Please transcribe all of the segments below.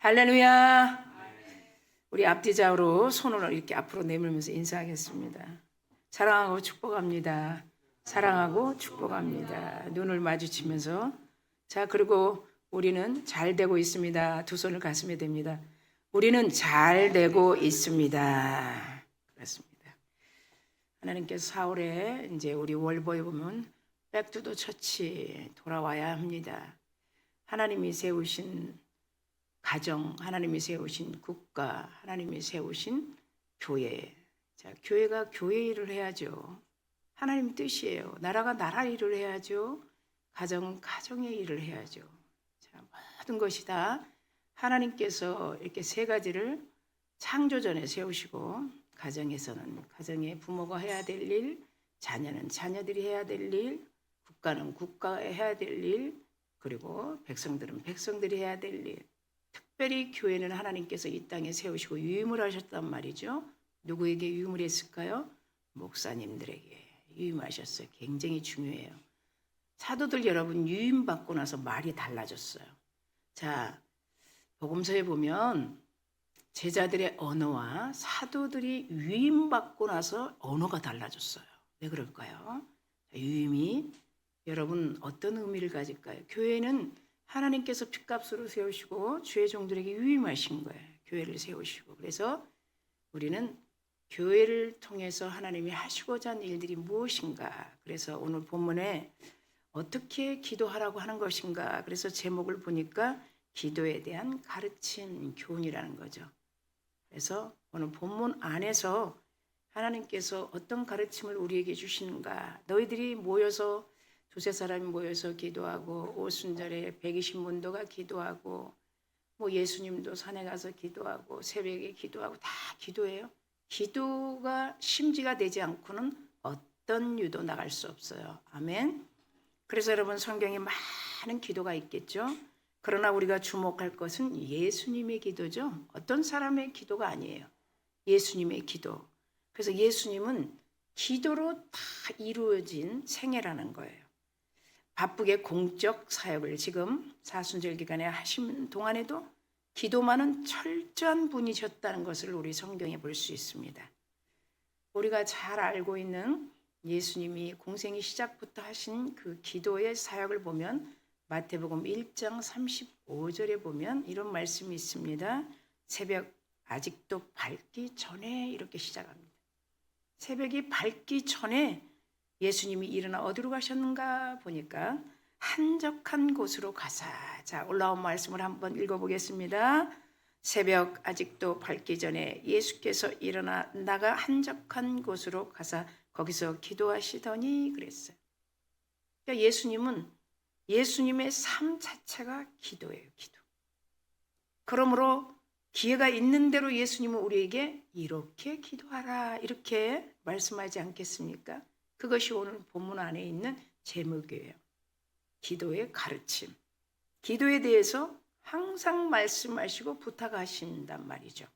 할렐루야. 우리 앞뒤좌우로 손을 이렇게 앞으로 내밀면서 인사하겠습니다. 사랑하고 축복합니다. 사랑하고 축복합니다. 눈을 마주치면서 자, 그리고 우리는 잘 되고 있습니다. 두 손을 가슴에 댑니다. 우리는 잘 되고 있습니다. 그렇습니다. 하나님께서 4월에 이제 우리 월보에 보면 백투더 처치 돌아와야 합니다. 하나님이 세우신 가정, 하나님이 세우신 국가, 하나님이 세우신 교회. 자, 교회가 교회 일을 해야죠. 하나님 뜻이에요. 나라가 나라 일을 해야죠. 가정은 가정의 일을 해야죠. 자, 모든 것이 다 하나님께서 이렇게 세 가지를 창조전에 세우시고, 가정에서는 가정의 부모가 해야 될 일, 자녀는 자녀들이 해야 될 일, 국가는 국가가 해야 될 일, 그리고 백성들은 백성들이 해야 될 일. 특별히 교회는 하나님께서 이 땅에 세우시고 유임을 하셨단 말이죠. 누구에게 유임을 했을까요? 목사님들에게 유임하셨어요. 굉장히 중요해요. 사도들 여러분 유임받고 나서 말이 달라졌어요. 자, 복음서에 보면 제자들의 언어와 사도들이 유임받고 나서 언어가 달라졌어요. 왜 그럴까요? 유임이 여러분 어떤 의미를 가질까요? 교회는 하나님께서 핏값으로 세우시고 주의 종들에게 유임하신 거예요. 교회를 세우시고. 그래서 우리는 교회를 통해서 하나님이 하시고자 하는 일들이 무엇인가. 그래서 오늘 본문에 어떻게 기도하라고 하는 것인가. 그래서 제목을 보니까 기도에 대한 가르침, 교훈이라는 거죠. 그래서 오늘 본문 안에서 하나님께서 어떤 가르침을 우리에게 주시는가. 너희들이 모여서 두세 사람이 모여서 기도하고 오순절에 120문도가 기도하고 뭐 예수님도 산에 가서 기도하고 새벽에 기도하고 다 기도해요. 기도가 심지가 되지 않고는 어떤 유도 나갈 수 없어요. 아멘. 그래서 여러분 성경에 많은 기도가 있겠죠. 그러나 우리가 주목할 것은 예수님의 기도죠. 어떤 사람의 기도가 아니에요. 예수님의 기도. 그래서 예수님은 기도로 다 이루어진 생애라는 거예요. 바쁘게 공적 사역을 지금 사순절 기간에 하신 동안에도 기도만은 철저한 분이셨다는 것을 우리 성경에 볼 수 있습니다. 우리가 잘 알고 있는 예수님이 공생의 시작부터 하신 그 기도의 사역을 보면 마태복음 1장 35절에 보면 이런 말씀이 있습니다. 새벽 아직도 밝기 전에 이렇게 시작합니다. 새벽이 밝기 전에 예수님이 일어나 어디로 가셨는가 보니까 한적한 곳으로 가사. 자, 올라온 말씀을 한번 읽어보겠습니다. 새벽 아직도 밝기 전에 예수께서 일어나 나가 한적한 곳으로 가사 거기서 기도하시더니 그랬어요. 그러니까 예수님은 예수님의 삶 자체가 기도예요. 기도. 그러므로 기회가 있는 대로 예수님은 우리에게 이렇게 기도하라 이렇게 말씀하지 않겠습니까? 그것이 오늘 본문 안에 있는 제목이에요. 기도의 가르침. 기도에 대해서 항상 말씀하시고 부탁하신단 말이죠.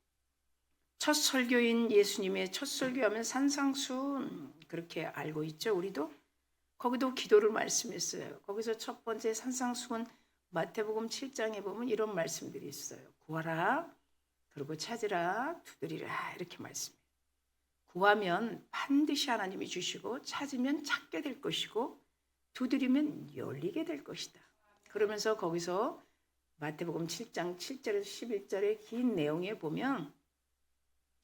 첫 설교인 예수님의 첫 설교하면 산상수훈 그렇게 알고 있죠. 우리도 거기도 기도를 말씀했어요. 거기서 첫 번째 산상수훈 마태복음 7장에 보면 이런 말씀들이 있어요. 구하라, 그리고 찾으라, 두드리라 이렇게 말씀해요. 구하면 반드시 하나님이 주시고 찾으면 찾게 될 것이고 두드리면 열리게 될 것이다. 그러면서 거기서 마태복음 7장 7절에서 11절의 긴 내용에 보면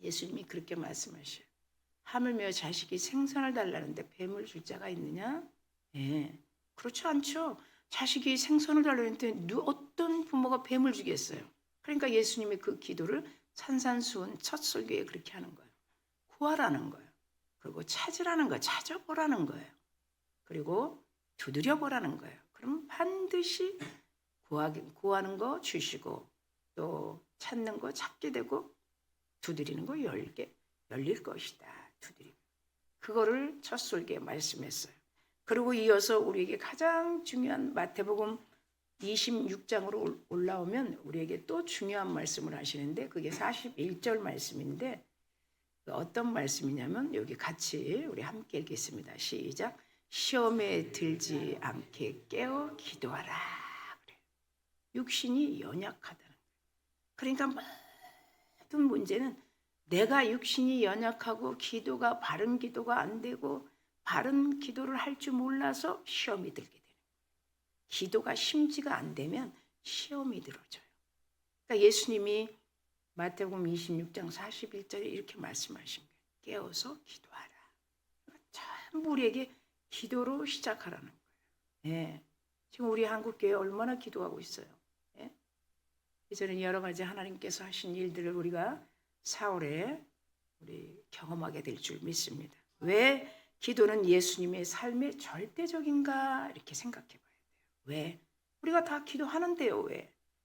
예수님이 그렇게 말씀하셔요. 하물며 자식이 생선을 달라는데 뱀을 줄 자가 있느냐? 예, 그렇지 않죠. 자식이 생선을 달라는데 어떤 부모가 뱀을 주겠어요. 그러니까 예수님의 그 기도를 산산수훈 첫 설교에 그렇게 하는 거예요. 구하라는 거예요. 그리고 찾으라는 거예요. 찾아보라는 거예요. 그리고 두드려보라는 거예요. 그럼 반드시 구하는 거 주시고 또 찾는 거 찾게 되고 두드리는 거 열릴 것이다. 두드리고. 그거를 첫 설교에 말씀했어요. 그리고 이어서 우리에게 가장 중요한 마태복음 26장으로 올라오면 우리에게 또 중요한 말씀을 하시는데 그게 41절 말씀인데 어떤 말씀이냐면 여기 같이 우리 함께 읽겠습니다. 시작. 시험에 들지 않게 깨어 기도하라. 그래요. 육신이 연약하다는 거예요. 그러니까 모든 문제는 내가 육신이 연약하고 기도가 바른 기도가 안 되고 바른 기도를 할 줄 몰라서 시험이 들게 돼요. 기도가 심지가 안 되면 시험이 들어져요. 그러니까 예수님이 마태복음 26장 41절에 이렇게 말씀하신 거예요. 깨어서 기도하라. 그러니까 전부 우리에게 기도로 시작하라는 거예요. 예. 지금 우리 한국교회 얼마나 기도하고 있어요. 예? 이제는 여러 가지 하나님께서 하신 일들을 우리가 4월에 우리 경험하게 될 줄 믿습니다. 왜 기도는 예수님의 삶의 절대적인가 이렇게 생각해 봐야 돼요. 왜? 우리가 다 기도하는데요.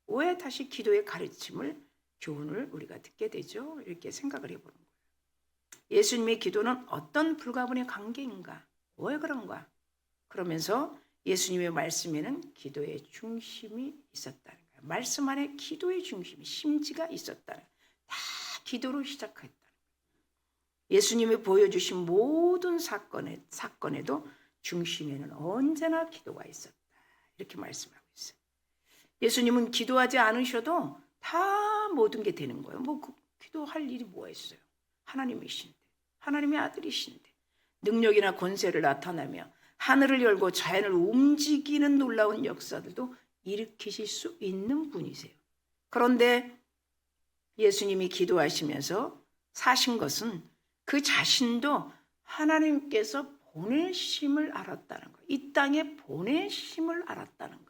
왜 다시 기도의 가르침을 교훈을 우리가 듣게 되죠? 이렇게 생각을 해보는 거예요. 예수님의 기도는 어떤 불가분의 관계인가? 왜 그런가? 그러면서 예수님의 말씀에는 기도의 중심이 있었다는 거예요. 말씀 안에 기도의 중심이 심지가 있었다는 거예요. 다 기도로 시작했다는 거예요. 예수님이 보여주신 모든 사건에도 중심에는 언제나 기도가 있었다. 이렇게 말씀하고 있어요. 예수님은 기도하지 않으셔도 다 모든 게 되는 거예요. 기도할 일이 뭐가 있어요? 하나님이신데, 하나님의 아들이신데 능력이나 권세를 나타내며 하늘을 열고 자연을 움직이는 놀라운 역사들도 일으키실 수 있는 분이세요. 그런데 예수님이 기도하시면서 사신 것은 그 자신도 하나님께서 보내심을 알았다는 거예요. 이 땅에 보내심을 알았다는 거예요.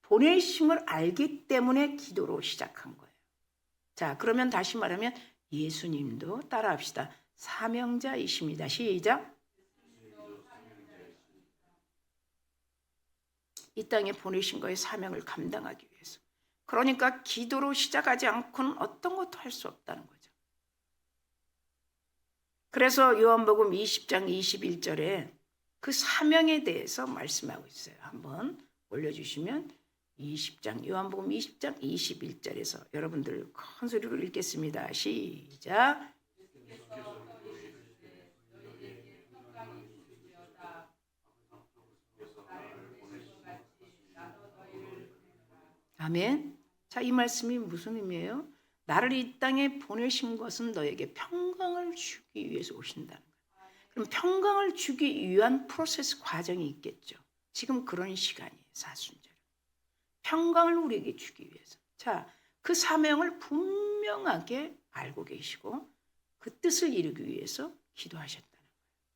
보내심을 알기 때문에 기도로 시작한 거예요. 자, 그러면 다시 말하면 예수님도 따라합시다. 사명자이십니다. 시작. 이 땅에 보내신 거의 사명을 감당하기 위해서. 그러니까 기도로 시작하지 않고는 어떤 것도 할 수 없다는 거죠. 그래서 요한복음 20장 21절에 그 사명에 대해서 말씀하고 있어요. 한번 올려주시면 20장 요한복음 20장 21절에서 여러분들 큰 소리로 읽겠습니다. 시작. 아멘. 자, 이 말씀이 무슨 의미예요? 나를 이 땅에 보내신 것은 너에게 평강을 주기 위해서 오신다는 거예요. 그럼 평강을 주기 위한 프로세스 과정이 있겠죠. 지금 그런 시간이에요. 사순절. 평강을 우리에게 주기 위해서. 자, 그 사명을 분명하게 알고 계시고 그 뜻을 이루기 위해서 기도하셨다는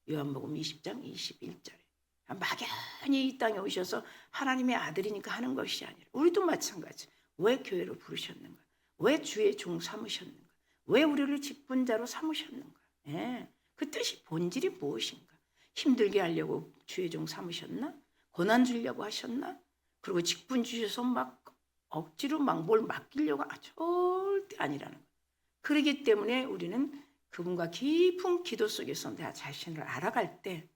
거예요. 요한복음 20장 21절에. 막연히 이 땅에 오셔서 하나님의 아들이니까 하는 것이 아니라 우리도 마찬가지. 왜 교회로 부르셨는가? 왜 주의 종 삼으셨는가? 왜 우리를 직분자로 삼으셨는가? 예, 그 뜻이 본질이 무엇인가? 힘들게 하려고 주의 종 삼으셨나? 고난 주려고 하셨나? 그리고 직분 주셔서 막 억지로 막 뭘 맡기려고 절대 아니라는 거예요. 그렇기 때문에 우리는 그분과 깊은 기도 속에서 내 자신을 알아갈 때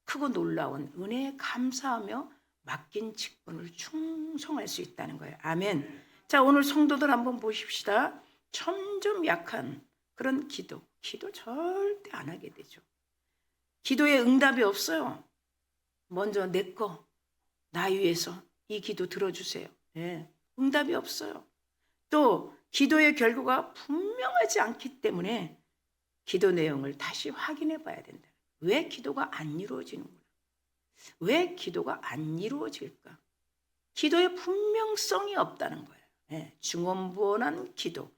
크고 놀라운 은혜에 감사하며 맡긴 직분을 충성할 수 있다는 거예요. 아멘. 자, 오늘 성도들 한번 보십시다. 점점 약한 그런 기도 절대 안 하게 되죠. 기도에 응답이 없어요. 먼저 내 거, 나 위해서 이 기도 들어주세요. 네, 응답이 없어요. 또 기도의 결과가 분명하지 않기 때문에 기도 내용을 다시 확인해 봐야 된다. 왜 기도가 안 이루어지는구나. 왜 기도가 안 이루어질까? 기도의 분명성이 없다는 거예요. 네, 중언부언한 기도.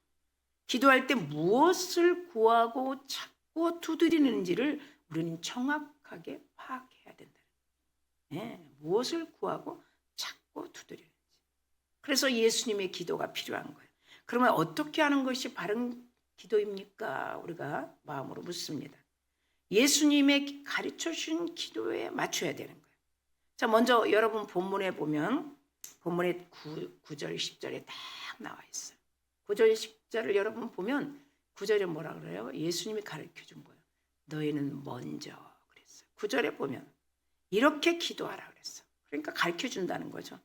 기도할 때 무엇을 구하고 찾고 두드리는지를 우리는 정확하게 파악해야 된다. 네, 무엇을 구하고 찾고 두드리는지. 그래서 예수님의 기도가 필요한 거예요. 그러면 어떻게 하는 것이 바른 기도입니까? 우리가 마음으로 묻습니다. 예수님의 가르쳐 주신 기도에 맞춰야 되는 거예요. 자, 먼저 여러분 본문에 보면 본문에 9절 10절에 딱 나와 있어요. 9절 10절을 여러분 보면 9절에 뭐라 그래요? 예수님이 가르쳐 준 거예요. 너희는 먼저 그랬어요. 9절에 보면 이렇게 기도하라 그랬어. 그러니까 가르쳐 준다는 거죠.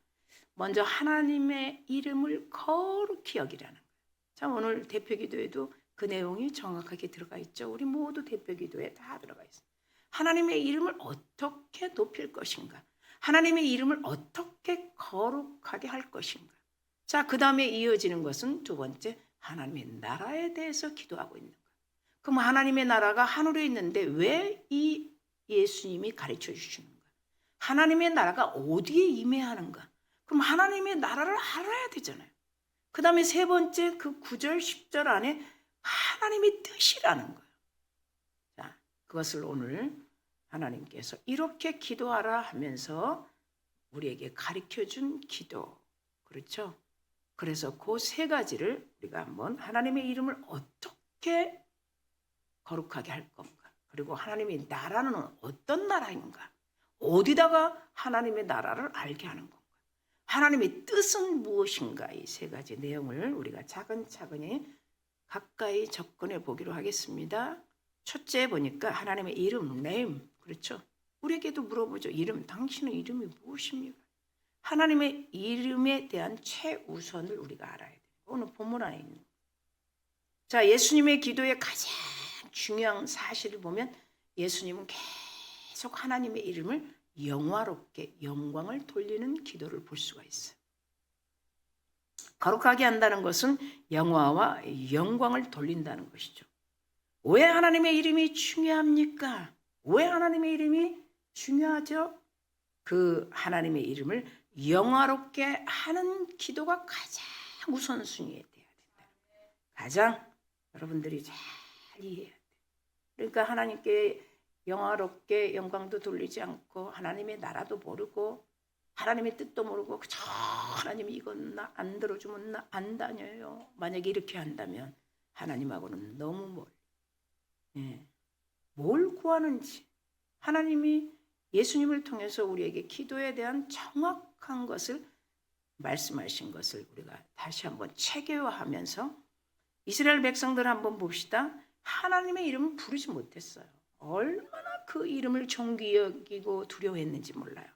먼저 하나님의 이름을 거룩히 여기라는 거예요. 자, 오늘 대표 기도에도 그 내용이 정확하게 들어가 있죠. 우리 모두 대표 기도에 다 들어가 있어요. 하나님의 이름을 어떻게 높일 것인가? 하나님의 이름을 어떻게 거룩하게 할 것인가? 자, 그 다음에 이어지는 것은 두 번째, 하나님의 나라에 대해서 기도하고 있는 거예요. 그럼 하나님의 나라가 하늘에 있는데 왜 이 예수님이 가르쳐 주시는 거예요? 하나님의 나라가 어디에 임해하는가? 그럼 하나님의 나라를 알아야 되잖아요. 그 다음에 세 번째, 그 9절, 10절 안에 하나님의 뜻이라는 거예요. 자, 그것을 오늘 하나님께서 이렇게 기도하라 하면서 우리에게 가르쳐 준 기도. 그렇죠? 그래서 그 세 가지를 우리가 한번 하나님의 이름을 어떻게 거룩하게 할 건가? 그리고 하나님의 나라는 어떤 나라인가? 어디다가 하나님의 나라를 알게 하는 건가? 하나님의 뜻은 무엇인가? 이 세 가지 내용을 우리가 차근차근히 가까이 접근해 보기로 하겠습니다. 첫째 보니까 하나님의 이름, name. 그렇죠? 우리에게도 물어보죠. 이름, 당신의 이름이 무엇입니까? 하나님의 이름에 대한 최우선을 우리가 알아야 돼요. 오늘 본문 안에 있는. 자, 예수님의 기도의 가장 중요한 사실을 보면 예수님은 계속 하나님의 이름을 영화롭게 영광을 돌리는 기도를 볼 수가 있어요. 거룩하게 한다는 것은 영화와 영광을 돌린다는 것이죠. 왜 하나님의 이름이 중요합니까? 왜 하나님의 이름이 중요하죠? 그 하나님의 이름을 영화롭게 하는 기도가 가장 우선순위에 돼야 된다. 가장 여러분들이 잘 이해해야 돼. 그러니까 하나님께 영화롭게 영광도 돌리지 않고 하나님의 나라도 모르고 하나님의 뜻도 모르고 그저 하나님이 이건 나 안 들어주면 나 안 다녀요. 만약에 이렇게 한다면 하나님하고는 너무 멀리. 뭘 구하는지 하나님이 예수님을 통해서 우리에게 기도에 대한 정확한 것을 말씀하신 것을 우리가 다시 한번 체계화하면서 이스라엘 백성들 한번 봅시다. 하나님의 이름을 부르지 못했어요. 얼마나 그 이름을 존귀 여기고 두려워했는지 몰라요.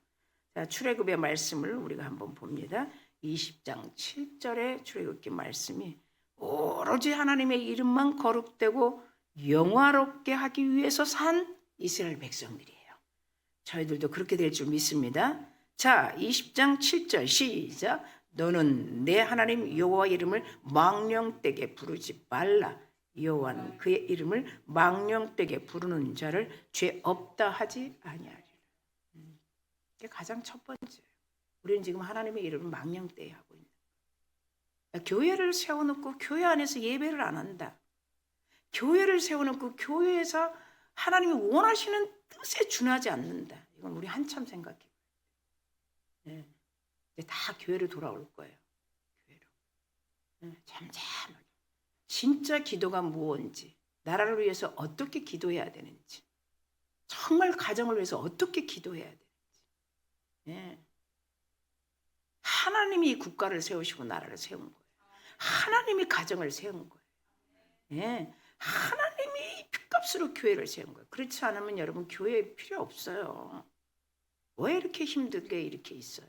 자, 출애굽의 말씀을 우리가 한번 봅니다. 20장 7절의 출애굽기 말씀이 오로지 하나님의 이름만 거룩되고 영화롭게 하기 위해서 산 이스라엘 백성들이에요. 저희들도 그렇게 될 줄 믿습니다. 자, 20장 7절 시작. 너는 내 하나님 여호와 이름을 망령되게 부르지 말라. 여호와는 그의 이름을 망령되게 부르는 자를 죄 없다 하지 아니하리라. 이게 가장 첫 번째예요. 우리는 지금 하나님의 이름을 망령되게 하고 있는 거예요. 교회를 세워놓고 교회 안에서 예배를 안 한다. 교회를 세워놓고 교회에서 하나님이 원하시는 뜻에 준하지 않는다. 이건 우리 한참 생각해요. 네. 이제 다 교회로 돌아올 거예요. 교회로. 네. 잠잠하게. 진짜 기도가 무엇인지, 나라를 위해서 어떻게 기도해야 되는지, 정말 가정을 위해서 어떻게 기도해야 되는지. 네. 하나님이 국가를 세우시고 나라를 세운 거예요. 하나님이 가정을 세운 거예요. 네. 하나님이 핏값으로 교회를 세운 거예요. 그렇지 않으면 여러분 교회 필요 없어요. 왜 이렇게 힘들게 이렇게 있어요?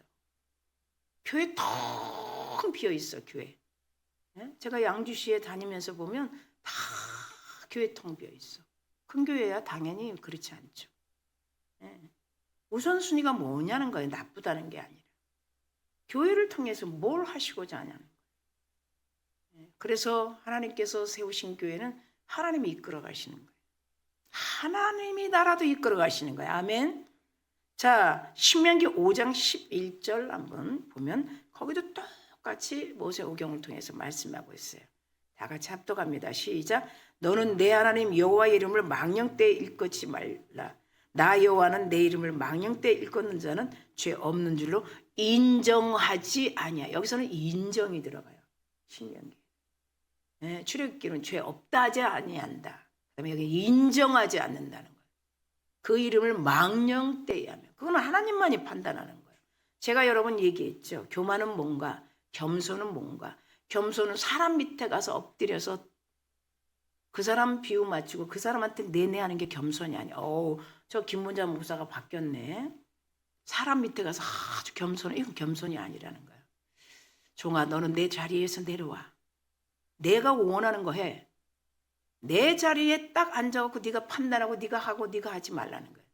교회 텅 비어 있어. 교회. 네? 제가 양주시에 다니면서 보면 다 교회 텅 비어 있어. 큰 교회야 당연히 그렇지 않죠. 네. 우선순위가 뭐냐는 거예요. 나쁘다는 게 아니라. 교회를 통해서 뭘 하시고자 하냐는 거예요. 네. 그래서 하나님께서 세우신 교회는 하나님이 이끌어 가시는 거예요. 하나님이 나라도 이끌어 가시는 거예요. 아멘. 자, 신명기 5장 11절 한번 보면 거기도 똑같이 모세오경을 통해서 말씀하고 있어요. 다 같이 합독합니다. 시작. 너는 내 하나님 여호와의 이름을 망령되이 일컫지 말라. 나 여호와는 내 이름을 망령되이 일컫는 자는 죄 없는 줄로 인정하지 아니야. 여기서는 인정이 들어가요. 신명기. 네, 출애굽기는 죄 없다 하지 아니한다. 그다음에 여기 인정하지 않는다는 거예요. 그 이름을 망령되이 하면 그거는 하나님만이 판단하는 거예요. 제가 여러 번 얘기했죠. 교만은 뭔가, 겸손은 뭔가. 겸손은 사람 밑에 가서 엎드려서 그 사람 비유 맞추고 그 사람한테 내내하는 게 겸손이 아니야. 저 김문자 목사가 바뀌었네. 사람 밑에 가서 아주 겸손해. 이건 겸손이 아니라는 거예요. 종아, 너는 내 자리에서 내려와. 내가 원하는 거 해. 내 자리에 딱 앉아갖고 네가 판단하고 네가 하고 네가 하지 말라는 거예요.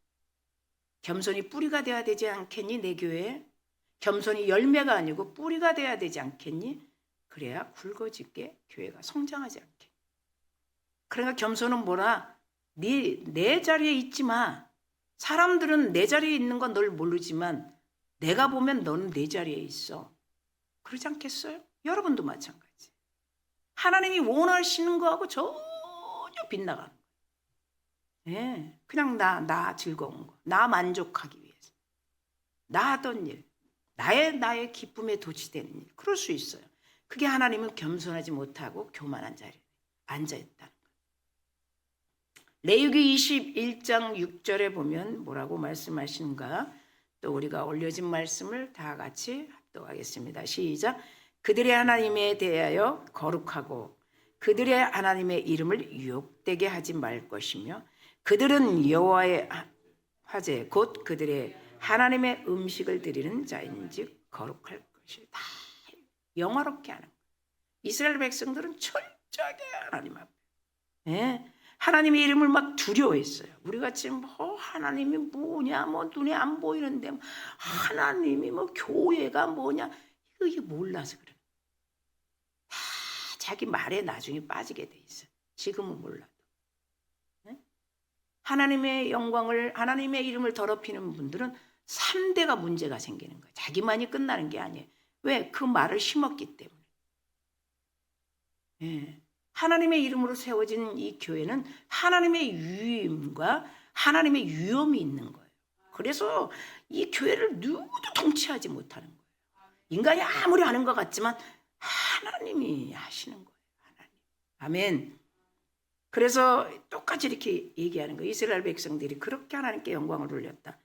겸손이 뿌리가 돼야 되지 않겠니? 내 교회에. 겸손이 열매가 아니고 뿌리가 돼야 되지 않겠니? 그래야 굵어지게 교회가 성장하지 않게. 그러니까 겸손은 뭐라? 내 자리에 있지 마. 사람들은 내 자리에 있는 건 널 모르지만 내가 보면 너는 내 자리에 있어. 그러지 않겠어요? 여러분도 마찬가지. 하나님이 원하시는 거하고 전혀 빗나가는 거예요. 네, 그냥 나 즐거운 거, 나 만족하기 위해서, 나 하던 일, 나의 기쁨에 도취되는 일, 그럴 수 있어요. 그게 하나님은 겸손하지 못하고 교만한 자리에 앉아있다는 거예요. 레위기 21장 6절에 보면 뭐라고 말씀하시는가? 또 우리가 올려진 말씀을 다 같이 합독하겠습니다. 시작. 그들의 하나님에 대하여 거룩하고 그들의 하나님의 이름을 유혹되게 하지 말 것이며 그들은 여호와의 화제 곧 그들의 하나님의 음식을 드리는 자인즉 거룩할 것이다. 다 영화롭게 하는 거예요. 이스라엘 백성들은 철저하게 하나님 앞에, 네, 하나님의 이름을 막 두려워했어요. 우리가 지금 하나님이 뭐냐, 눈에 안 보이는데 하나님이 교회가 뭐냐, 이게 몰라서 그래. 다 자기 말에 나중에 빠지게 돼 있어요. 지금은 몰라도. 네? 하나님의 영광을, 하나님의 이름을 더럽히는 분들은 3대가 문제가 생기는 거예요. 자기만이 끝나는 게 아니에요. 왜? 그 말을 심었기 때문에. 네. 하나님의 이름으로 세워진 이 교회는 하나님의 유임과 하나님의 위엄이 있는 거예요. 그래서 이 교회를 누구도 통치하지 못하는 거예요. 인간이 아무리 하는 것 같지만 하나님이 하시는 거예요. 하나님. 아멘. 그래서 똑같이 이렇게 얘기하는 거예요. 이스라엘 백성들이 그렇게 하나님께 영광을 돌렸다.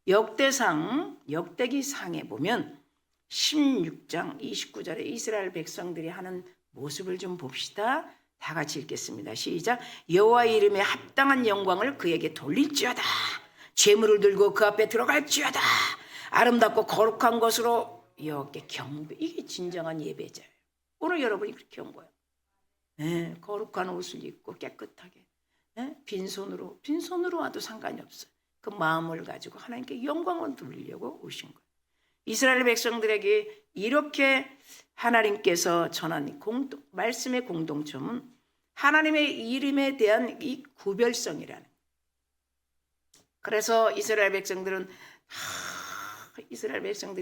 역대기상에 보면 16장 29절에 이스라엘 백성들이 하는 모습을 좀 봅시다. 다 같이 읽겠습니다. 시작. 여호와의 이름에 합당한 영광을 그에게 돌릴지어다. 제물을 들고 그 앞에 들어갈지어다. 아름답고 거룩한 것으로 여호와께 경배. 이게 진정한 예배자예요. 오늘 여러분이 그렇게 온 거예요. 네, 거룩한 옷을 입고 깨끗하게, 네, 빈손으로 와도 상관이 없어요. 그 마음을 가지고 하나님께 영광을 돌리려고 오신 거예요. 이스라엘 백성들에게 이렇게 하나님께서 전한 말씀의 공동점은 하나님의 이름에 대한 이 구별성이라는 거예요. 그래서 이스라엘 백성들이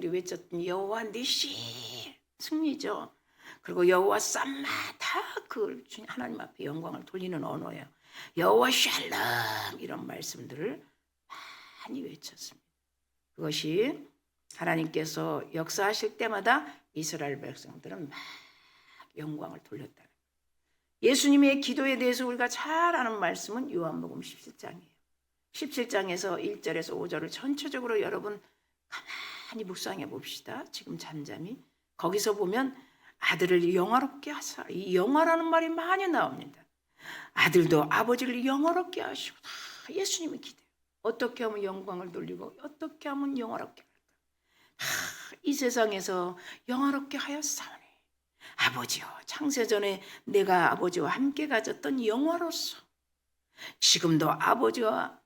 외쳤던 여호와 니시 승리죠. 그리고 여호와 쌈마 다 그 하나님 앞에 영광을 돌리는 언어예요. 여호와 샬롬 이런 말씀들을 많이 외쳤습니다. 그것이 하나님께서 역사하실 때마다 이스라엘 백성들은 막 영광을 돌렸다. 예수님의 기도에 대해서 우리가 잘 아는 말씀은 요한복음 17장이에요. 17장에서 1절에서 5절을 전체적으로 여러분 가만히 묵상해 봅시다. 지금 잠잠히. 거기서 보면 아들을 영화롭게 하사. 이 영화라는 말이 많이 나옵니다. 아들도 아버지를 영화롭게 하시고 다 예수님의 기대요. 어떻게 하면 영광을 돌리고 어떻게 하면 영화롭게 할까? 이 세상에서 영화롭게 하였사오니 아버지여 창세전에 내가 아버지와 함께 가졌던 영화로서 지금도 아버지와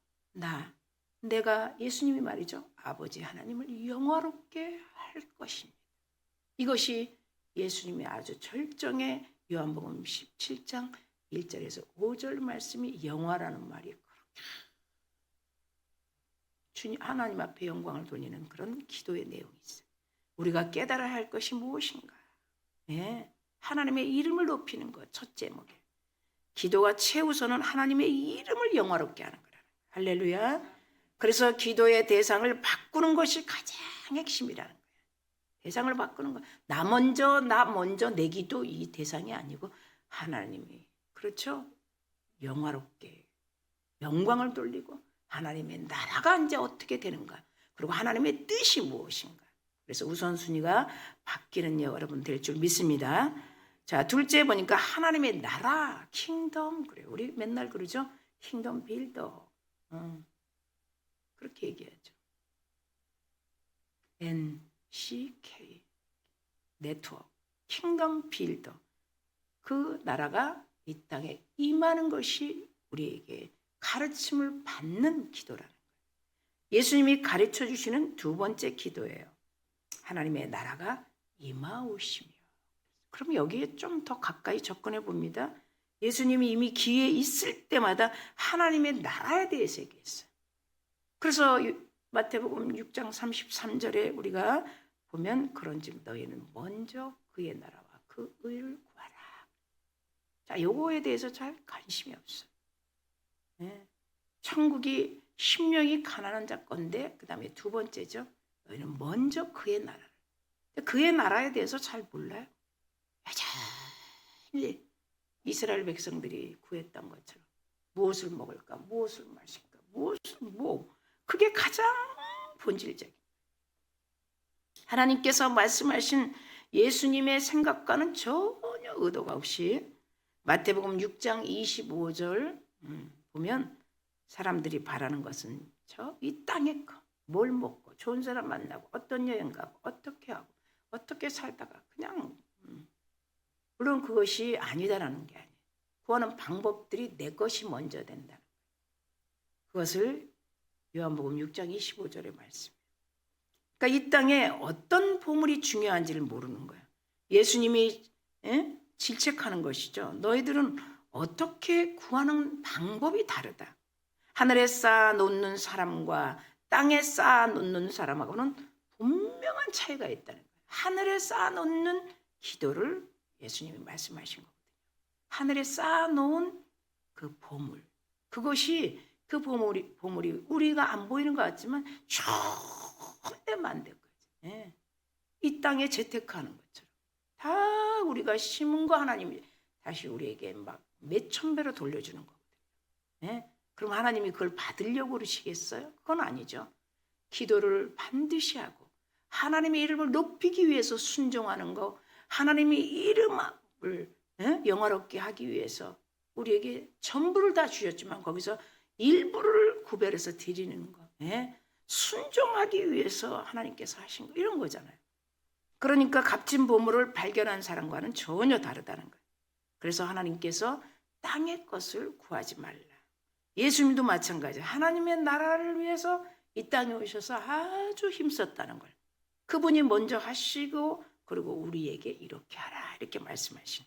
내가 예수님이 말이죠. 아버지 하나님을 영화롭게 할 것입니다. 이것이 예수님의 아주 절정의 요한복음 17장 1절에서 5절 말씀이 영화라는 말이 그렇게 주님 하나님 앞에 영광을 돌리는 그런 기도의 내용이 있어요. 우리가 깨달아야 할 것이 무엇인가? 네, 하나님의 이름을 높이는 것 첫 제목에 기도가 최우선은 하나님의 이름을 영화롭게 하는 거라. 할렐루야. 그래서 기도의 대상을 바꾸는 것이 가장 핵심이라는 거예요. 대상을 바꾸는 거. 나 먼저 내 기도 이 대상이 아니고 하나님이 그렇죠. 영화롭게 영광을 돌리고 하나님의 나라가 이제 어떻게 되는가? 그리고 하나님의 뜻이 무엇인가? 그래서 우선순위가 바뀌는 여러분 될 줄 믿습니다. 자, 둘째 보니까 하나님의 나라, 킹덤 그래요. 우리 맨날 그러죠. 킹덤 빌더. 그렇게 얘기하죠. NCK 네트워크 킹덤 빌더. 그 나라가 이 땅에 임하는 것이 우리에게 가르침을 받는 기도라는 거예요. 예수님이 가르쳐 주시는 두 번째 기도예요. 하나님의 나라가 임하오시며. 그럼 여기에 좀 더 가까이 접근해 봅니다. 예수님이 이미 기회에 있을 때마다 하나님의 나라에 대해서 얘기했어요. 그래서 마태복음 6장 33절에 우리가 보면 그런즉 너희는 먼저 그의 나라와 그 의를 구하라. 자, 요거에 대해서 잘 관심이 없어요. 네. 천국이 심령이 가난한 자 건데 그 다음에 두 번째죠. 너희는 먼저 그의 나라를. 그의 나라에 대해서 잘 몰라요. 여전히 이스라엘 백성들이 구했던 것처럼 무엇을 먹을까, 무엇을 마실까, 그게 가장 본질적인. 하나님께서 말씀하신 예수님의 생각과는 전혀 의도가 없이 마태복음 6장 25절 보면 사람들이 바라는 것은 저 이 땅의 거, 뭘 먹고 좋은 사람 만나고 어떤 여행 가고 어떻게 하고 어떻게 살다가 그냥 물론 그것이 아니다라는 게 아니에요. 구하는 방법들이 내 것이 먼저 된다는 거예요. 그것을 요한복음 6장 25절의 말씀. 그러니까 이 땅에 어떤 보물이 중요한지를 모르는 거예요. 예수님이 질책하는 것이죠. 너희들은 어떻게 구하는 방법이 다르다. 하늘에 쌓아놓는 사람과 땅에 쌓아놓는 사람하고는 분명한 차이가 있다는 거예요. 하늘에 쌓아놓는 기도를 예수님이 말씀하신 거거든요. 하늘에 쌓아놓은 그 보물, 그것이 그 보물이 우리가 안 보이는 것 같지만 절대 만들 거지. 예. 이 땅에 재테크하는 것처럼 다 우리가 심은 거 하나님이 다시 우리에게 막 몇천 배로 돌려주는 거거든요. 예. 그럼 하나님이 그걸 받으려고 그러시겠어요? 그건 아니죠. 기도를 반드시 하고 하나님의 이름을 높이기 위해서 순종하는 거, 하나님의 이름을 영화롭게 하기 위해서 우리에게 전부를 다 주셨지만 거기서 일부를 구별해서 드리는 거, 순종하기 위해서 하나님께서 하신 거, 이런 거잖아요. 그러니까 값진 보물을 발견한 사람과는 전혀 다르다는 거예요. 그래서 하나님께서 땅의 것을 구하지 말라. 예수님도 마찬가지예요. 하나님의 나라를 위해서 이 땅에 오셔서 아주 힘썼다는 걸 그분이 먼저 하시고 그리고 우리에게 이렇게 하라 이렇게 말씀하신.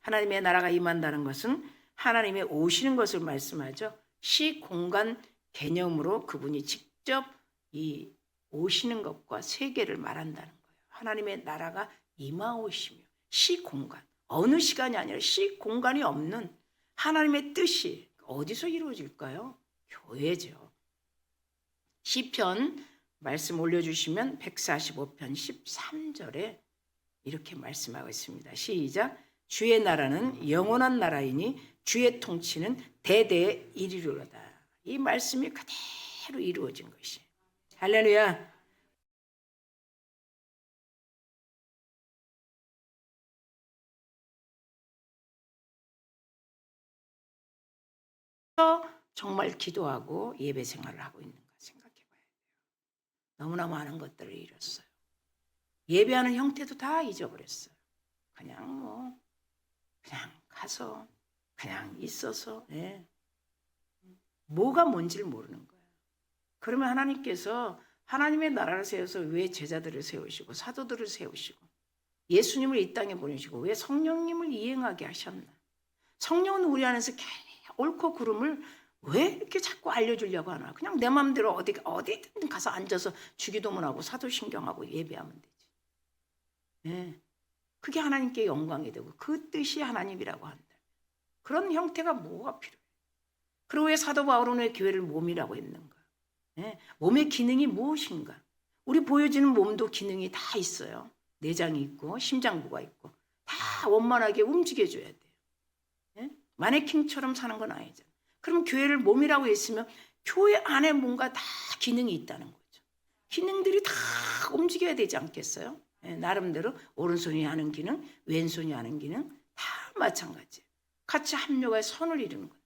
하나님의 나라가 임한다는 것은 하나님의 오시는 것을 말씀하죠. 시공간 개념으로 그분이 직접 이 오시는 것과 세계를 말한다는 거예요. 하나님의 나라가 임하오시며 시공간, 어느 시간이 아니라 시공간이 없는 하나님의 뜻이 어디서 이루어질까요? 교회죠. 시편 말씀 올려주시면 145편 13절에 이렇게 말씀하고 있습니다. 시작. 주의 나라는 영원한 나라이니 주의 통치는 대대에 이르리로다. 이 말씀이 그대로 이루어진 것이. 할렐루야. 정말 기도하고 예배 생활을 하고 있는가 생각해 봐야 돼요. 너무나 많은 것들을 잃었어요. 예배하는 형태도 다 잊어버렸어요. 그냥 가서 그냥 있어서 뭐가 뭔지를 모르는 거예요. 그러면 하나님께서 하나님의 나라를 세워서 왜 제자들을 세우시고 사도들을 세우시고 예수님을 이 땅에 보내시고 왜 성령님을 이행하게 하셨나? 성령은 우리 안에서 옳고 그름을 왜 이렇게 자꾸 알려주려고 하나? 그냥 내 마음대로 어디든 가서 앉아서 주기도문하고 사도신경하고 예배하면 되지. 그게 하나님께 영광이 되고 그 뜻이 하나님이라고 한다. 그런 형태가 뭐가 필요해? 그리고 왜 사도 바울은 왜 교회를 몸이라고 했는가? 몸의 기능이 무엇인가? 우리 보여지는 몸도 기능이 다 있어요. 내장이 있고 심장부가 있고 다 원만하게 움직여줘야 돼요. 마네킹처럼 사는 건 아니잖아요. 그럼 교회를 몸이라고 했으면 교회 안에 뭔가 다 기능이 있다는 거죠. 기능들이 다 움직여야 되지 않겠어요? 나름대로 오른손이 하는 기능, 왼손이 하는 기능 다 마찬가지예요. 같이 합력해 선을 이루는 거예요.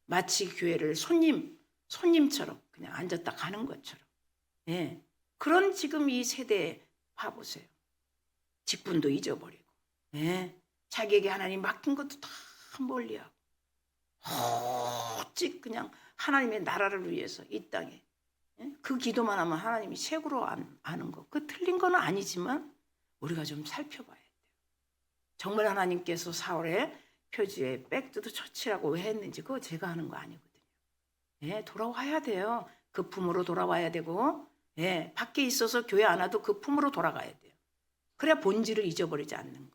마치 교회를 손님처럼 그냥 앉았다 가는 것처럼. 그런 지금 이 세대에 봐보세요. 직분도 잊어버리고 자기에게 하나님 맡긴 것도 다 멀리하고 오직 그냥 하나님의 나라를 위해서 이 땅에 그 기도만 하면 하나님이 책으로 아는 거. 그 틀린 건 아니지만 우리가 좀 살펴봐야 돼요. 정말 하나님께서 사울의 표지에 백두도 처치라고 왜 했는지 그거 제가 하는 거 아니거든요. 돌아와야 돼요. 그 품으로 돌아와야 되고, 밖에 있어서 교회 안 와도 그 품으로 돌아가야 돼요. 그래야 본질을 잊어버리지 않는 거예요.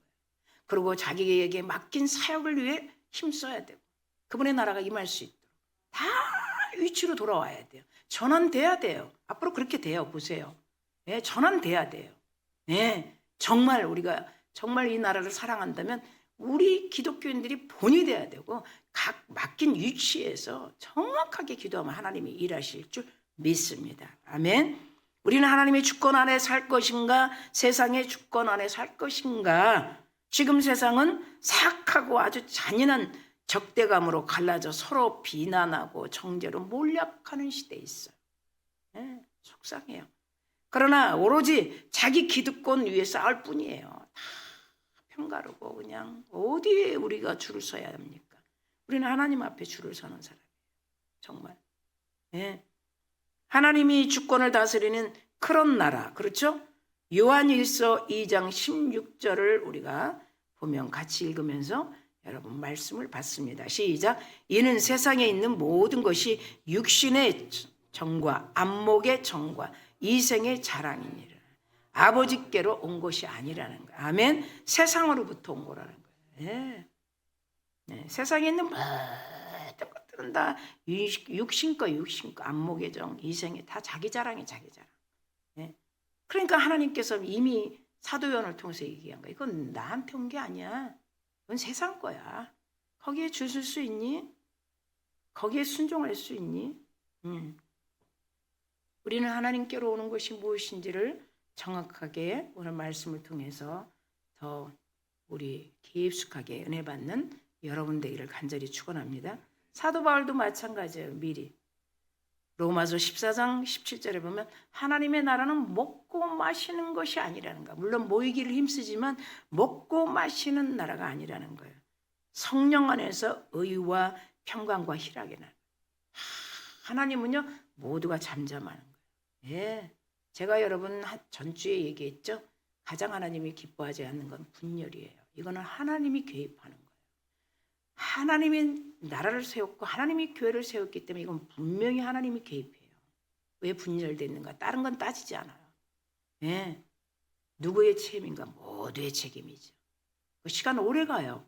그리고 자기에게 맡긴 사역을 위해 힘써야 되고, 그분의 나라가 임할 수 있도록 다 위치로 돌아와야 돼요. 전환돼야 돼요. 앞으로 그렇게 돼요. 보세요. 전환돼야 돼요. 정말 우리가 정말 이 나라를 사랑한다면 우리 기독교인들이 본이 돼야 되고 각 맡긴 위치에서 정확하게 기도하면 하나님이 일하실 줄 믿습니다. 아멘. 우리는 하나님의 주권 안에 살 것인가 세상의 주권 안에 살 것인가. 지금 세상은 사악하고 아주 잔인한 적대감으로 갈라져 서로 비난하고 정죄로 몰락하는 시대에 있어요. 속상해요. 그러나 오로지 자기 기득권 위에 싸울 뿐이에요. 다 편가르고 그냥 어디에 우리가 줄을 서야 합니까? 우리는 하나님 앞에 줄을 서는 사람이에요. 정말. 하나님이 주권을 다스리는 그런 나라. 그렇죠? 요한일서 2장 16절을 우리가 보면 같이 읽으면서 여러분 말씀을 받습니다. 시작. 이는 세상에 있는 모든 것이 육신의 정과 안목의 정과 이생의 자랑이니라. 아버지께로 온 것이 아니라는 거예요. 아멘. 세상으로부터 온 거라는 거예요. 세상에 있는 모든 것들은 다 육신거 안목의 정 이생의 다 자기 자랑이 자기 자랑. 그러니까 하나님께서 이미 사도 요한을 통해서 얘기한 거야. 이건 나한테 온 게 아니야. 이건 세상 거야. 거기에 줄 설 수 있니? 거기에 순종할 수 있니? 우리는 하나님께로 오는 것이 무엇인지를 정확하게 오늘 말씀을 통해서 더 우리 깊숙하게 은혜 받는 여러분 되기를 간절히 축원합니다. 사도 바울도 마찬가지예요. 미리 로마서 14장 17절에 보면 하나님의 나라는 먹고 마시는 것이 아니라는 거예요. 물론 모이기를 힘쓰지만 먹고 마시는 나라가 아니라는 거예요. 성령 안에서 의와 평강과 희락의 나라. 하나님은요 모두가 잠잠하는 거예요. 제가 여러분 전주에 얘기했죠. 가장 하나님이 기뻐하지 않는 건 분열이에요. 이거는 하나님이 개입하는 거예요. 하나님이 나라를 세웠고 하나님이 교회를 세웠기 때문에 이건 분명히 하나님이 개입해요. 왜 분열됐는가? 다른 건 따지지 않아요. 누구의 책임인가? 모두의 책임이죠. 시간 오래 가요.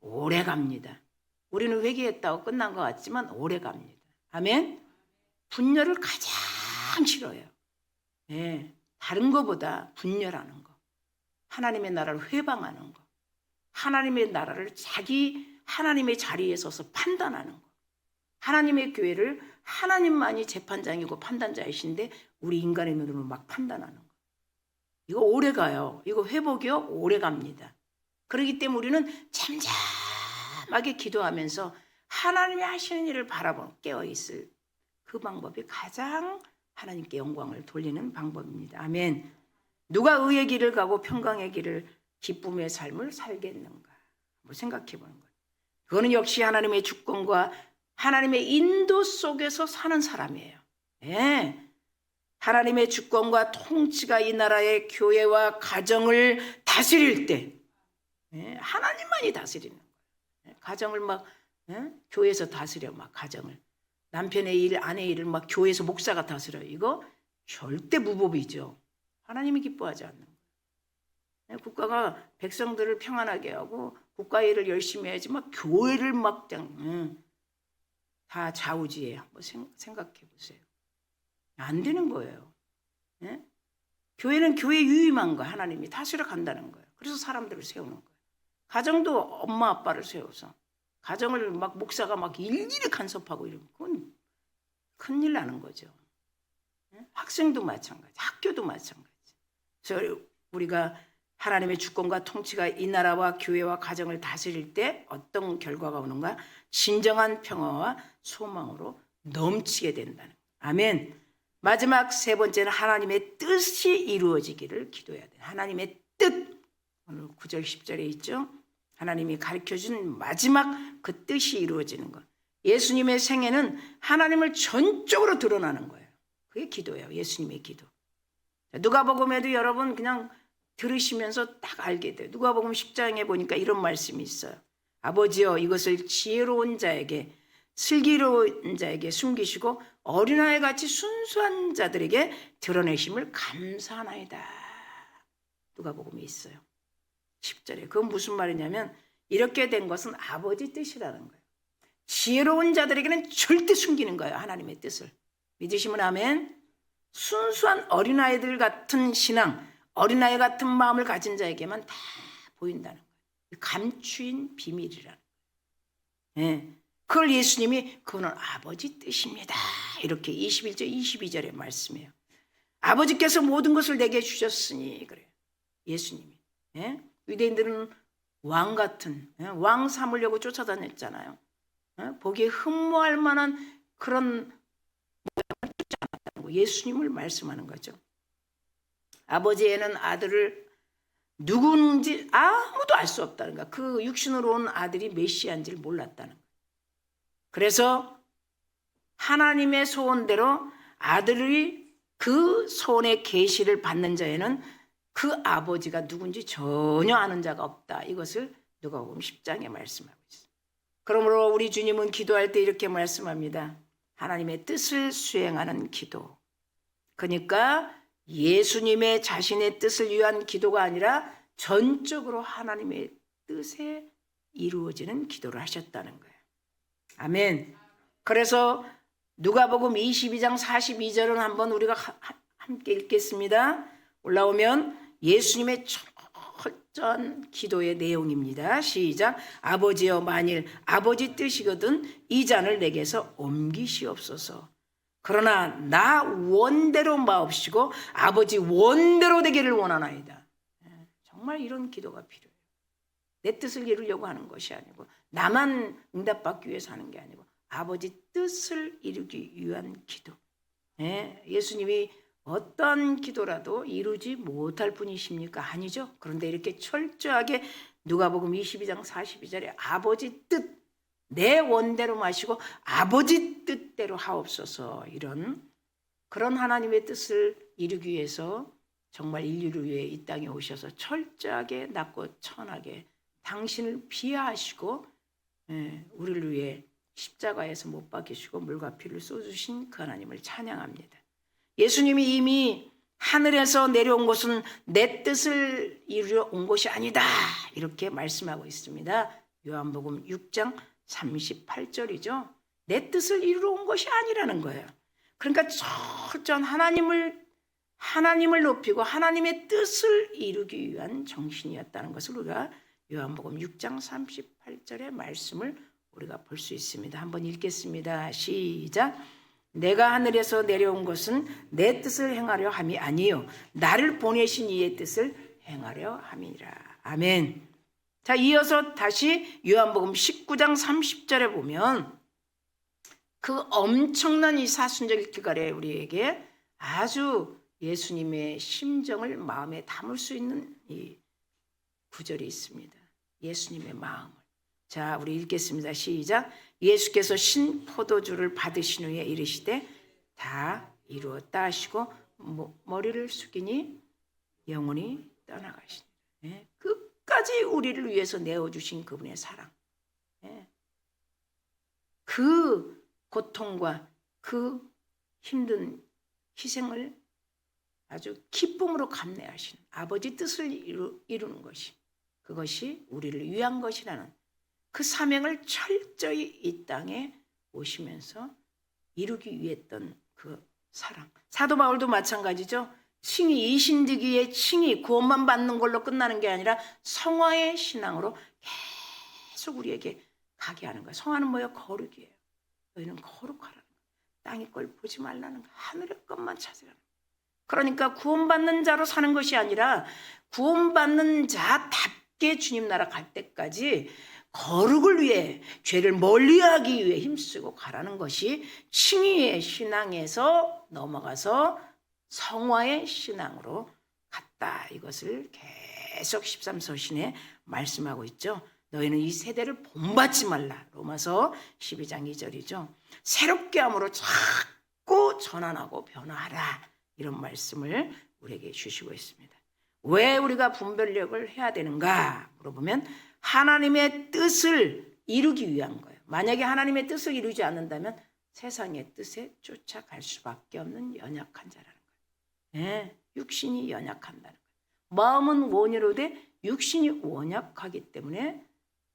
오래 갑니다. 우리는 회개했다고 끝난 것 같지만 오래 갑니다. 아멘? 분열을 가장 싫어해요. 다른 것보다 분열하는 거. 하나님의 나라를 회방하는 거. 하나님의 나라를 하나님의 자리에 서서 판단하는 거. 하나님의 교회를 하나님만이 재판장이고 판단자이신데 우리 인간의 눈으로 막 판단하는 거. 이거 오래 가요. 이거 회복이요? 오래 갑니다. 그렇기 때문에 우리는 잠잠하게 기도하면서 하나님이 하시는 일을 바라보는 깨어있을 그 방법이 가장 하나님께 영광을 돌리는 방법입니다. 아멘. 누가 의의 길을 가고 평강의 길을 기쁨의 삶을 살겠는가? 한번 생각해 보는 거예요. 그거는 역시 하나님의 주권과 하나님의 인도 속에서 사는 사람이에요. 하나님의 주권과 통치가 이 나라의 교회와 가정을 다스릴 때 하나님만이 다스리는 거예요. 가정을 막 교회에서 다스려 막 가정을. 남편의 일, 아내의 일을 막 교회에서 목사가 다스려요. 이거 절대 무법이죠. 하나님이 기뻐하지 않는 거예요. 국가가 백성들을 평안하게 하고 국가 일을 열심히 해야지 막 교회를 막 다 좌우지에 한번 생각해 보세요. 안 되는 거예요. 교회는 교회 유임한 거 하나님이 다스려 간다는 거예요. 그래서 사람들을 세우는 거예요. 가정도 엄마 아빠를 세워서 가정을 막 목사가 막 일일이 간섭하고 이러면 그건 큰일 나는 거죠. 학생도 마찬가지, 학교도 마찬가지. 그래서 우리가 하나님의 주권과 통치가 이 나라와 교회와 가정을 다스릴 때 어떤 결과가 오는가? 진정한 평화와 소망으로 넘치게 된다는 거예요. 아멘. 마지막 세 번째는 하나님의 뜻이 이루어지기를 기도해야 돼요. 하나님의 뜻. 오늘 9절 10절에 있죠. 하나님이 가르쳐준 마지막 그 뜻이 이루어지는 것. 예수님의 생애는 하나님을 전적으로 드러나는 거예요. 그게 기도예요. 예수님의 기도. 누가복음에도 여러분 그냥 들으시면서 딱 알게 돼요. 누가복음 10장에 보니까 이런 말씀이 있어요. 아버지여 이것을 지혜로운 자에게 슬기로운 자에게 숨기시고 어린아이같이 순수한 자들에게 드러내심을 감사하나이다. 누가복음에 있어요. 10절에. 그건 무슨 말이냐면 이렇게 된 것은 아버지 뜻이라는 거예요. 지혜로운 자들에게는 절대 숨기는 거예요. 하나님의 뜻을. 믿으시면 아멘. 순수한 어린아이들 같은 신앙, 어린아이 같은 마음을 가진 자에게만 다 보인다는 거예요. 감추인 비밀이라는 거예요. 예. 그걸 예수님이 그거는 아버지 뜻입니다. 이렇게 21절, 22절에 말씀해요. 아버지께서 모든 것을 내게 주셨으니 그래요. 예수님이. 예? 유대인들은 왕 같은 왕 삼으려고 쫓아다녔잖아요. 보기에 흠모할 만한 그런 예수님을 말씀하는 거죠. 아버지에는 아들을 누군지 아무도 알 수 없다는 거야. 그 육신으로 온 아들이 메시아인지를 몰랐다는 거야. 그래서 하나님의 소원대로 아들이 그 소원의 계시를 받는 자에는 그 아버지가 누군지 전혀 아는 자가 없다. 이것을 누가복음 10장에 말씀하고 있어요. 그러므로 우리 주님은 기도할 때 이렇게 말씀합니다. 하나님의 뜻을 수행하는 기도. 그러니까 예수님의 자신의 뜻을 위한 기도가 아니라 전적으로 하나님의 뜻에 이루어지는 기도를 하셨다는 거예요. 아멘. 그래서 누가복음 22장 42절은 한번 우리가 함께 읽겠습니다. 올라오면 예수님의 철저한 기도의 내용입니다. 시작. 아버지여 만일 아버지 뜻이거든 이 잔을 내게서 옮기시옵소서. 그러나 나 원대로 마옵시고 아버지 원대로 되기를 원하나이다. 정말 이런 기도가 필요해요. 내 뜻을 이루려고 하는 것이 아니고 나만 응답받기 위해서 하는 게 아니고 아버지 뜻을 이루기 위한 기도. 예수님이 어떤 기도라도 이루지 못할 분이십니까? 아니죠. 그런데 이렇게 철저하게 누가복음 22장 42절에 아버지 뜻 내 원대로 마시고 아버지 뜻대로 하옵소서. 이런 그런 하나님의 뜻을 이루기 위해서 정말 인류를 위해 이 땅에 오셔서 철저하게 낮고 천하게 당신을 비하하시고 우리를 위해 십자가에서 못 박히시고 물과 피를 쏟으신 그 하나님을 찬양합니다. 예수님이 이미 하늘에서 내려온 것은 내 뜻을 이루려 온 것이 아니다. 이렇게 말씀하고 있습니다. 요한복음 6장 38절이죠. 내 뜻을 이루러 온 것이 아니라는 거예요. 그러니까 철저한 하나님을 높이고 하나님의 뜻을 이루기 위한 정신이었다는 것을 우리가 요한복음 6장 38절의 말씀을 우리가 볼 수 있습니다. 한번 읽겠습니다. 시작. 내가 하늘에서 내려온 것은 내 뜻을 행하려 함이 아니요 나를 보내신 이의 뜻을 행하려 함이라. 아멘. 자, 이어서 다시 요한복음 19장 30절에 보면 그 엄청난 이 사순절 기갈에 우리에게 아주 예수님의 심정을 마음에 담을 수 있는 이 구절이 있습니다. 예수님의 마음을. 자, 우리 읽겠습니다. 시작. 예수께서 신포도주를 받으신 후에 이르시되 다 이루었다 하시고 머리를 숙이니 영혼이 떠나가시니. 끝까지 우리를 위해서 내어주신 그분의 사랑. 그 고통과 그 힘든 희생을 아주 기쁨으로 감내하시는 아버지 뜻을 이루는 것이 그것이 우리를 위한 것이라는 그 사명을 철저히 이 땅에 오시면서 이루기 위해 했던 그 사랑. 사도 바울도 마찬가지죠. 칭의 이신득이의 칭의 구원만 받는 걸로 끝나는 게 아니라 성화의 신앙으로 계속 우리에게 가게 하는 거예요. 성화는 뭐예요? 거룩이에요. 너희는 거룩하라는 거예요. 땅의 걸 보지 말라는 거예요. 하늘의 것만 찾으라는 거예요. 그러니까 구원받는 자로 사는 것이 아니라 구원받는 자답게 주님 나라 갈 때까지 거룩을 위해 죄를 멀리하기 위해 힘쓰고 가라는 것이 칭의의 신앙에서 넘어가서 성화의 신앙으로 갔다. 이것을 계속 13서신에 말씀하고 있죠. 너희는 이 세대를 본받지 말라. 로마서 12장 2절이죠. 새롭게 함으로 자꾸 전환하고 변화하라. 이런 말씀을 우리에게 주시고 있습니다. 왜 우리가 분별력을 해야 되는가 물어보면 하나님의 뜻을 이루기 위한 거예요. 만약에 하나님의 뜻을 이루지 않는다면 세상의 뜻에 쫓아갈 수밖에 없는 연약한 자라는 거예요. 네, 육신이 연약한다는 거예요. 마음은 원이로되 육신이 원약하기 때문에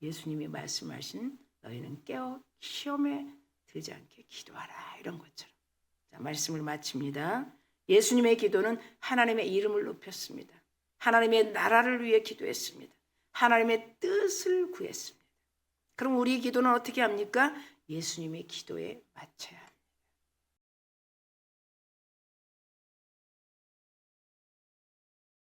예수님이 말씀하신 너희는 깨어 시험에 들지 않게 기도하라 이런 것처럼. 자, 말씀을 마칩니다. 예수님의 기도는 하나님의 이름을 높였습니다. 하나님의 나라를 위해 기도했습니다. 하나님의 뜻을 구했습니다. 그럼 우리 기도는 어떻게 합니까? 예수님의 기도에 맞춰야 합니다.